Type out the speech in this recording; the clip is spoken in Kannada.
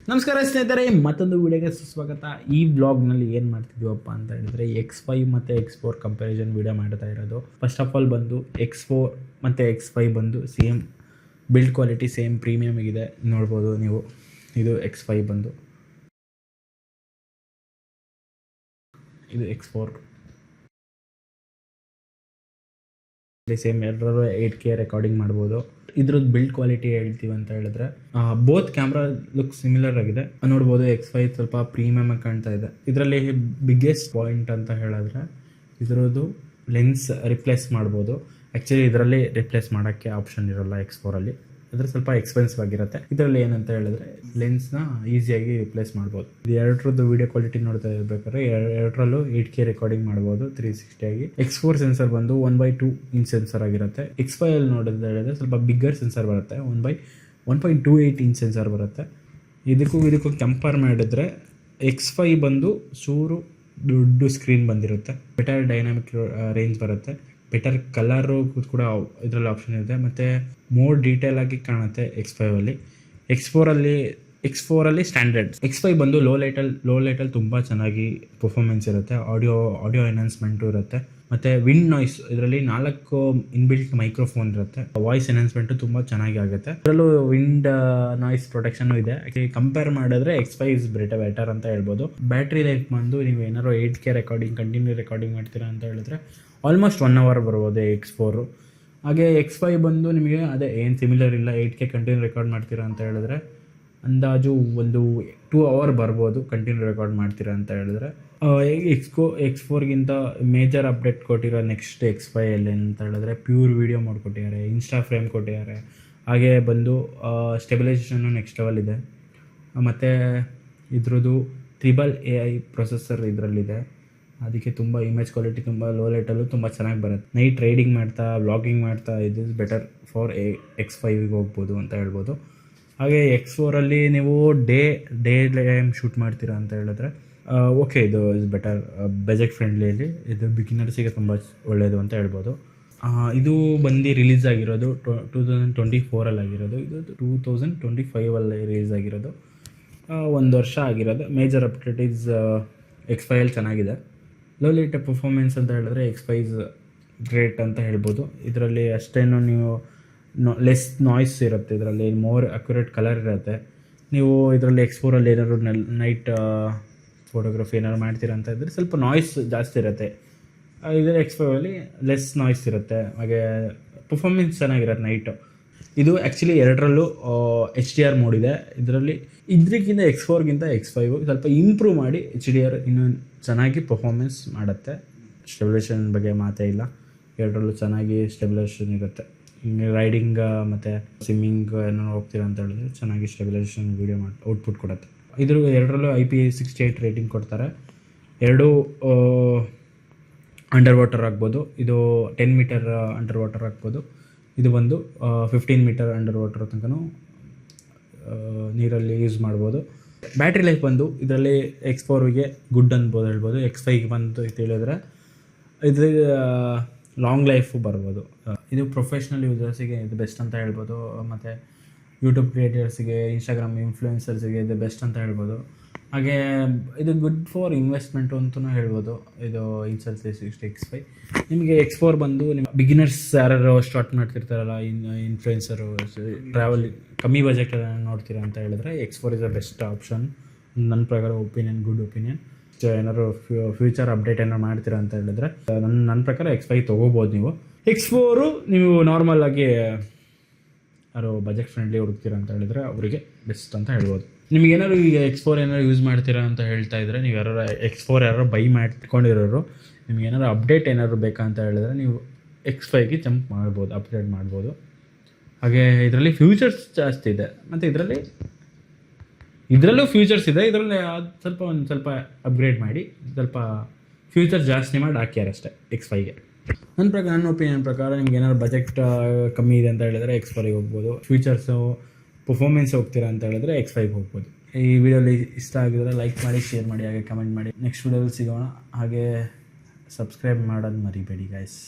ನಮಸ್ಕಾರ ಸ್ನೇಹಿತರೆ, ಮತ್ತೊಂದು ವಿಡಿಯೋಗೆ ಸುಸ್ವಾಗತ. ಈ ವ್ಲಾಗ್ನಲ್ಲಿ ಏನು ಮಾಡ್ತಿದ್ವಪ್ಪ ಅಂತ ಹೇಳಿದ್ರೆ X5 ಮತ್ತು X4 ಕಂಪ್ಯಾರಿಸನ್ ವಿಡಿಯೋ ಮಾಡ್ತಾ ಇರೋದು. ಫಸ್ಟ್ ಆಫ್ ಆಲ್ ಬಂದು X4 ಮತ್ತು X5 ಬಂದು same build quality, same premium ಇದೆ ನೋಡ್ಬೋದು ನೀವು. ಇದು X5 ಬಂದು, ಇದು X4 ಸೇಮ್ ಎಲ್ಲರೂ 8K ರೆಕಾರ್ಡಿಂಗ್ ಮಾಡ್ಬೋದು. ಇದ್ರದ್ದು ಬಿಲ್ಡ್ ಕ್ವಾಲಿಟಿ ಹೇಳ್ತೀವಿ ಅಂತ ಹೇಳಿದ್ರೆ ಬೋತ್ ಕ್ಯಾಮ್ರಾ ಲುಕ್ ಸಿಮಿಲರ್ ಆಗಿದೆ ನೋಡ್ಬೋದು. X5 ಸ್ವಲ್ಪ ಪ್ರೀಮಿಯಮ್ ಆಗಿ ಕಾಣ್ತಾ ಇದೆ. ಇದರಲ್ಲಿ ಬಿಗ್ಗೆಸ್ಟ್ ಪಾಯಿಂಟ್ ಅಂತ ಹೇಳಿದ್ರೆ ಇದರದ್ದು ಲೆನ್ಸ್ ರಿಪ್ಲೇಸ್ ಮಾಡ್ಬೋದು. ಆ್ಯಕ್ಚುಲಿ ಇದರಲ್ಲಿ ರಿಪ್ಲೇಸ್ ಮಾಡೋಕ್ಕೆ ಆಪ್ಷನ್ ಇರೋಲ್ಲ X4ಅಲ್ಲಿ. ಅದ್ರ ಸ್ವಲ್ಪ ಎಕ್ಸ್ಪೆನ್ಸಿವ್ ಆಗಿರುತ್ತೆ. ಇದರಲ್ಲಿ ಏನಂತ ಹೇಳಿದ್ರೆ ಲೆನ್ಸ್ನ ಈಸಿಯಾಗಿ ರಿಪ್ಲೇಸ್ ಮಾಡ್ಬೋದು. ಇದು ಎರಡರದ್ದು ವಿಡಿಯೋ ಕ್ವಾಲಿಟಿ ನೋಡ್ತಾ ಇರಬೇಕಾದ್ರೆ ಎರಡರಲ್ಲೂ 8K ರೆಕಾರ್ಡಿಂಗ್ ಮಾಡ್ಬೋದು 360 ಆಗಿ. X4 ಸೆನ್ಸರ್ ಬಂದು 1/2 ಇಂಚ್ ಸೆನ್ಸರ್ ಆಗಿರುತ್ತೆ. X5 ಅಲ್ಲಿ ನೋಡೋದು ಹೇಳಿದ್ರೆ ಸ್ವಲ್ಪ ಬಿಗ್ಗರ್ ಸೆನ್ಸರ್ ಬರುತ್ತೆ, 1/1.28 ಇಂಚ್ ಸೆನ್ಸರ್ ಬರುತ್ತೆ. ಇದಕ್ಕೂ ಕಂಪೇರ್ ಮಾಡಿದ್ರೆ X5 ಬಂದು ಚೂರು ದೊಡ್ಡ ಸ್ಕ್ರೀನ್ ಬಂದಿರುತ್ತೆ, ಬೆಟರ್ ಡೈನಾಮಿಕ್ ರೇಂಜ್ ಬರುತ್ತೆ, ಬೆಟರ್ ಕಲರು ಕೂಡ ಇದರಲ್ಲಿ ಆಪ್ಷನ್ ಇದೆ, ಮತ್ತು ಮೋರ್ ಡೀಟೇಲ್ ಆಗಿ ಕಾಣುತ್ತೆ X5ಅಲ್ಲಿ. X4ಅಲ್ಲಿ ಸ್ಟ್ಯಾಂಡರ್ಡ್. X5 ಬಂದು ಲೋ ಲೈಟಲ್ಲಿ ತುಂಬ ಚೆನ್ನಾಗಿ ಪರ್ಫಾರ್ಮೆನ್ಸ್ ಇರುತ್ತೆ. ಆಡಿಯೋ ಎನ್ಹಾನ್ಸ್ಮೆಂಟು ಇರುತ್ತೆ, ಮತ್ತು ವಿಂಡ್ ನಾಯ್ಸ್ ಇದರಲ್ಲಿ 4 ಇನ್ಬಿಲ್ಟ್ ಮೈಕ್ರೋಫೋನ್ ಇರುತ್ತೆ. ವಾಯ್ಸ್ ಎನ್ಹಾನ್ಸ್ಮೆಂಟು ತುಂಬ ಚೆನ್ನಾಗಿ ಆಗುತ್ತೆ. ಇದರಲ್ಲೂ ವಿಂಡ್ ನಾಯ್ಸ್ ಪ್ರೊಟೆಕ್ಷನ್ನು ಇದೆ. ಕಂಪೇರ್ ಮಾಡಿದ್ರೆ X5 ಇಸ್ ಬೆಟರ್ ಅಂತ ಹೇಳ್ಬೋದು. ಬ್ಯಾಟ್ರಿ ಲೈಫ್ ಬಂದು ನೀವು ಏನಾದ್ರು 8K ರೆಕಾರ್ಡಿಂಗ್ ಕಂಟಿನ್ಯೂ ರೆಕಾರ್ಡಿಂಗ್ ಮಾಡ್ತೀರಾ ಅಂತ ಹೇಳಿದ್ರೆ ಆಲ್ಮೋಸ್ಟ್ 1 hour ಬರ್ಬೋದು X4. ಹಾಗೆ X5 ಬಂದು ನಿಮಗೆ ಅದೇ ಏನು ಸಿಮಿಲರ್ ಇಲ್ಲ, 8K ಕಂಟಿನ್ಯೂ ರೆಕಾರ್ಡ್ ಮಾಡ್ತೀರಾ ಅಂತ ಹೇಳಿದ್ರೆ ಅಂದಾಜು ಒಂದು 2 hour ಬರ್ಬೋದು ಕಂಟಿನ್ಯೂ ರೆಕಾರ್ಡ್ ಮಾಡ್ತೀರಾ ಅಂತ ಹೇಳಿದ್ರೆ. X4ಗಿಂತ ಮೇಜರ್ ಅಪ್ಡೇಟ್ ಕೊಟ್ಟಿರೋ ನೆಕ್ಸ್ಟ್ X5ಅಲ್ಲಿ ಅಂತ ಹೇಳಿದ್ರೆ ಪ್ಯೂರ್ ವೀಡಿಯೋ ಮೋಡ್ ಕೊಟ್ಟಿದ್ದಾರೆ, ಇನ್ಸ್ಟಾ ಫ್ರೇಮ್ ಕೊಟ್ಟಿದ್ದಾರೆ. ಹಾಗೆ ಬಂದು ಸ್ಟೆಬಿಲೈಸೇಷನ್ನು ನೆಕ್ಸ್ಟ್ ಲೆವೆಲ್ ಇದೆ. ಮತ್ತು ಇದ್ರದ್ದು AI ಪ್ರೊಸೆಸರ್ ಇದರಲ್ಲಿದೆ. ಅದಕ್ಕೆ ತುಂಬ ಇಮೇಜ್ ಕ್ವಾಲಿಟಿ ತುಂಬ ಲೋ ಲೈಟಲ್ಲೂ ತುಂಬ ಚೆನ್ನಾಗಿ ಬರುತ್ತೆ. ನೈಟ್ ರೈಡಿಂಗ್ ಮಾಡ್ತಾ ವ್ಲಾಗಿಂಗ್ ಮಾಡ್ತಾ ಇದು ಬೆಟರ್ ಫಾರ್ X5ಗೆ ಹೋಗ್ಬೋದು ಅಂತ ಹೇಳ್ಬೋದು. ಹಾಗೆ X4ಅಲ್ಲಿ ನೀವು ಡೇ ಟೈಮ್ ಶೂಟ್ ಮಾಡ್ತೀರಾ ಅಂತ ಹೇಳಿದ್ರೆ ಓಕೆ, ಇದು ಬೆಟರ್ ಬಜೆಟ್ ಫ್ರೆಂಡ್ಲಿಯಲ್ಲಿ. ಇದು ಬಿಗಿನರ್ಸಿಗೆ ತುಂಬ ಒಳ್ಳೆಯದು ಅಂತ ಹೇಳ್ಬೋದು. ಇದು ಬಂದು ರಿಲೀಸ್ ಆಗಿರೋದು 2024 ಆಗಿರೋದು. ಇದು 2025 ರಿಲೀಸ್ ಆಗಿರೋದು, 1 ವರ್ಷ ಆಗಿರೋದು. ಮೇಜರ್ ಅಪ್ಡೇಟ್ ಇಸ್ X5 ಚೆನ್ನಾಗಿದೆ. ಲೋ ಲೈಟ್ ಪರ್ಫಾರ್ಮೆನ್ಸ್ ಅಂತ ಹೇಳಿದ್ರೆ X5 ಗ್ರೇಟ್ ಅಂತ ಹೇಳ್ಬೋದು. ಇದರಲ್ಲಿ ಅಷ್ಟೇನು ನೀವು ಲೆಸ್ ನಾಯ್ಸ್ ಇರುತ್ತೆ, ಇದರಲ್ಲಿ ಮೋರ್ ಅಕ್ಯುರೇಟ್ ಕಲರ್ ಇರುತ್ತೆ. ನೀವು ಇದರಲ್ಲಿ X4ಅಲ್ಲಿ ಏನಾದ್ರು ನೈಟ್ ಫೋಟೋಗ್ರಫಿ ಏನಾದ್ರು ಮಾಡ್ತೀರಾ ಅಂತ ಇದ್ದರೆ ಸ್ವಲ್ಪ ನಾಯ್ಸ್ ಜಾಸ್ತಿ ಇರುತ್ತೆ. ಇದರಲ್ಲಿ X5ಅಲ್ಲಿ ಲೆಸ್ ನಾಯ್ಸ್ ಇರುತ್ತೆ, ಹಾಗೆ ಪರ್ಫಾರ್ಮೆನ್ಸ್ ಚೆನ್ನಾಗಿರುತ್ತೆ ನೈಟು. ಇದು ಆ್ಯಕ್ಚುಲಿ ಎರಡರಲ್ಲೂ HDR ಮೋಡ್ ಇದೆ. ಇದಕ್ಕಿಂತ X4ಗಿಂತ X5 ಸ್ವಲ್ಪ ಇಂಪ್ರೂವ್ ಮಾಡಿ HDR ಇನ್ನೂ ಚೆನ್ನಾಗಿ ಪರ್ಫಾರ್ಮೆನ್ಸ್ ಮಾಡುತ್ತೆ. ಸ್ಟೆಬಿಲೈಸೇಷನ್ ಬಗ್ಗೆ ಮಾತೇ ಇಲ್ಲ, ಎರಡರಲ್ಲೂ ಚೆನ್ನಾಗಿ ಸ್ಟೆಬಿಲೈಸೇಷನ್ ಇರುತ್ತೆ. ರೈಡಿಂಗ್ ಮತ್ತು ಸ್ವಿಮ್ಮಿಂಗ್ ಏನೋ ಹೋಗ್ತೀರಾ ಅಂತ ಹೇಳಿದ್ರೆ ಚೆನ್ನಾಗಿ ಸ್ಟೆಬಿಲೈಸೇಷನ್ ವೀಡಿಯೋ ಔಟ್ಪುಟ್ ಕೊಡುತ್ತೆ. ಎರಡರಲ್ಲೂ IP68 ರೇಟಿಂಗ್ ಕೊಡ್ತಾರೆ. ಎರಡೂ ಅಂಡರ್ ವಾಟರ್ ಆಗ್ಬೋದು. ಇದು 10 ಮೀಟರ್ ಅಂಡರ್ ವಾಟರ್ ಆಗ್ಬೋದು. ಇದು ಬಂದು 15 ಮೀಟರ್ ಅಂಡರ್ ವಾಟರ್ ತನಕನೂ ನೀರಲ್ಲಿ ಯೂಸ್ ಮಾಡ್ಬೋದು. ಬ್ಯಾಟ್ರಿ ಲೈಫ್ ಬಂದು ಇದರಲ್ಲಿ X4ಗೆ ಗುಡ್ ಅನ್ಬೋದು ಹೇಳ್ಬೋದು. X5ಗೆ ಬಂದು ಹೇಳಿದ್ರೆ ಇದು ಲಾಂಗ್ ಲೈಫು ಬರ್ಬೋದು. ಇದು ಪ್ರೊಫೆಷ್ನಲ್ ಯೂಸರ್ಸಿಗೆ ಇದು ಬೆಸ್ಟ್ ಅಂತ ಹೇಳ್ಬೋದು, ಮತ್ತು ಯೂಟ್ಯೂಬ್ ಕ್ರಿಯೇಟರ್ಸಿಗೆ, ಇನ್ಸ್ಟಾಗ್ರಾಮ್ ಇನ್ಫ್ಲೂಯೆನ್ಸರ್ಸಿಗೆ ಇದು ಬೆಸ್ಟ್ ಅಂತ ಹೇಳ್ಬೋದು. ಹಾಗೆ ಇದು ಗುಡ್ ಫಾರ್ ಇನ್ವೆಸ್ಟ್ಮೆಂಟು ಅಂತಲೂ ಹೇಳ್ಬೋದು. ಇದು Intel 360 X5. ನಿಮಗೆ X4 ಬಂದು ನಿಮ್ಮ ಬಿಗಿನರ್ಸ್ ಯಾರು ಸ್ಟಾರ್ಟ್ ಮಾಡ್ತಿರ್ತಾರಲ್ಲ, ಇನ್ಫ್ಲೂಯೆನ್ಸರು, ಟ್ರಾವೆಲ್ ಕಮ್ಮಿ ಬಜೆಟ್ ನೋಡ್ತೀರಾ ಅಂತ ಹೇಳಿದ್ರೆ X4 is a best option ನನ್ನ ಪ್ರಕಾರ. Good opinion. ಏನಾದ್ರು ಫ್ಯೂಚರ್ ಅಪ್ಡೇಟ್ ಏನಾರು ಮಾಡ್ತೀರಾ ಅಂತ ಹೇಳಿದ್ರೆ ನನ್ನ ಪ್ರಕಾರ X5 ತೊಗೋಬೋದು ನೀವು. X4 ನೀವು ನಾರ್ಮಲ್ ಆಗಿ ಯಾರು ಬಜೆಟ್ ಫ್ರೆಂಡ್ಲಿ ಹುಡುಕ್ತೀರಾ ಅಂತ ಹೇಳಿದ್ರೆ ಅವರಿಗೆ ಬೆಸ್ಟ್ ಅಂತ ಹೇಳ್ಬೋದು. ನಿಮ್ಗೆ ಏನಾದ್ರು ಈಗ X4 ಏನಾದ್ರು ಯೂಸ್ ಮಾಡ್ತೀರಾ ಅಂತ ಹೇಳ್ತಾ ಇದ್ದರೆ, ನೀವು X4 ಬೈ ಮಾಡ್ಕೊಂಡಿರೋರು, ನಿಮ್ಗೆ ಏನಾದ್ರು ಅಪ್ಡೇಟ್ ಏನಾದ್ರು ಬೇಕಾ ಅಂತ ಹೇಳಿದ್ರೆ ನೀವು X5ಗೆ ಜಂಪ್ ಮಾಡ್ಬೋದು, ಅಪ್ಗ್ರೇಡ್ ಮಾಡ್ಬೋದು. ಹಾಗೆ ಇದರಲ್ಲಿ ಫ್ಯೂಚರ್ಸ್ ಜಾಸ್ತಿ ಇದೆ, ಮತ್ತು ಇದರಲ್ಲೂ ಫ್ಯೂಚರ್ಸ್ ಇದೆ. ಇದರಲ್ಲಿ ಸ್ವಲ್ಪ ಅಪ್ಗ್ರೇಡ್ ಮಾಡಿ ಸ್ವಲ್ಪ ಫ್ಯೂಚರ್ ಜಾಸ್ತಿ ಮಾಡಿ ಹಾಕ್ಯಾರ ಅಷ್ಟೇ X5ಗೆ. ನನ್ನ ಒಪಿನಿಯನ್ ಪ್ರಕಾರ ನಿಮ್ಗೆ ಏನಾದ್ರು ಬಜೆಟ್ ಕಮ್ಮಿ ಇದೆ ಅಂತ ಹೇಳಿದ್ರೆ X4ಗೆ ಹೋಗ್ಬೋದು. ಫ್ಯೂಚರ್ಸು ಪರ್ಫಾರ್ಮೆನ್ಸ್ ಹೋಗ್ತೀರಾ ಅಂತ ಹೇಳಿದ್ರೆ X5ಗೆ ಹೋಗ್ಬೋದು. ಈ ವಿಡಿಯೋಲಿ ಇಷ್ಟ ಆಗಿದ್ರೆ ಲೈಕ್ ಮಾಡಿ, ಶೇರ್ ಮಾಡಿ, ಹಾಗೆ ಕಮೆಂಟ್ ಮಾಡಿ. ನೆಕ್ಸ್ಟ್ ವಿಡಿಯೋದಲ್ಲಿ ಸಿಗೋಣ. ಹಾಗೆ ಸಬ್ಸ್ಕ್ರೈಬ್ ಮಾಡೋದು ಮರಿಬೇಡಿ ಗೈಸ್.